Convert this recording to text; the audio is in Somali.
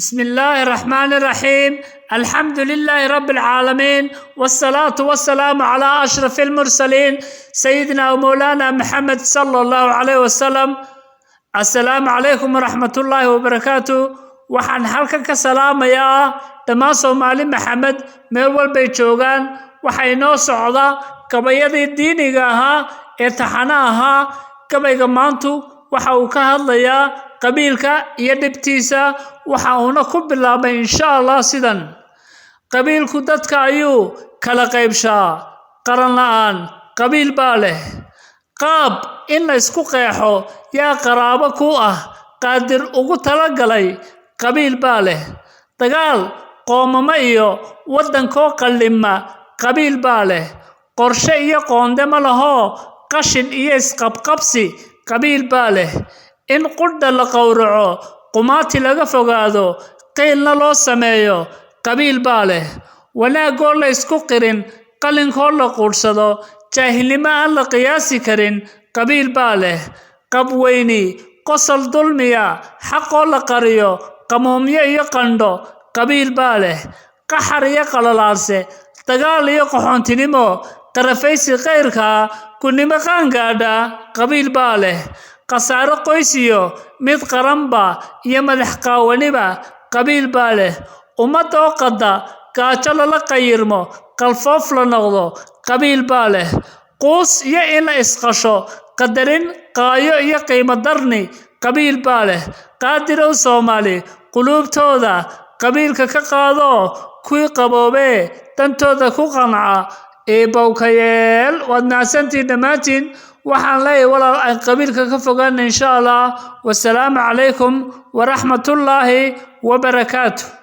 بسم الله الرحمن الرحيم. الحمد لله رب العالمين، والصلاة والسلام على أشرف المرسلين سيدنا ومولانا محمد صلى الله عليه وسلم. السلام عليكم ورحمة الله وبركاته. waxaan halkan ka salaamayaa dhammaan Soomaali Maxamed meel walba ay joogaan. waxa inoo socda gabayadii diiniga ahaa ee taxanaha ahaa. gabayga maantu waxa uu ka hadlayaa qabiilka iyo dhibtiisa. waxa uuna ku bilaabay insha Allah sidan: qabiilku dadka ayuu kala qaybshaa, qaran la'aan qabiil baa leh. qaab in la isku qeexo yaa qaraabo ku ah qaadir ugu talagalay qabiil baa leh. dagaal qoomamo iyo wadankoo qallima qabiil baa leh. qorshe iyo qoonde ma laho qashin iyo isqabqabsi qabiil baa leh. in qudha la qowraco qumaati laga fogaado qiilna loo sameeyo qabiil baa leh. wanaagoo la isku qirin qalinkoo la quursado jaahilnimo aan la qiyaasi karin qabiil baa leh. qabweyni qosol dulmiya xaqoo la qariyo qamoomyo iyo qandho qabiil baa leh. qaxar iyo qalalaase dagaal iyo qaxoontinimo qarafaysi qayrka kunimo qaangaadha qabiil baa leh. qasaaro qoysiyo mid qaranba iyo madax qaawaniba qabiil baa leh. ummad oo qada gaajo lala qayirmo qalfoof la noqdo qabiil baa leh. quus iyo in la isqasho qadarin qaayo iyo qiimo darni qabiil baa leh. qaadirow Soomaali quluubtooda qabiilka ka qaado kuwii qaboobee dantooda ku qanca bawkayeel. waad mahadsantihiin dhammaantiin. waxaan leeyahay walaal aan qabiilka ka fogaana insha Allah. wassalaamu calaykum waraxmatullaahi wabarakaatuh.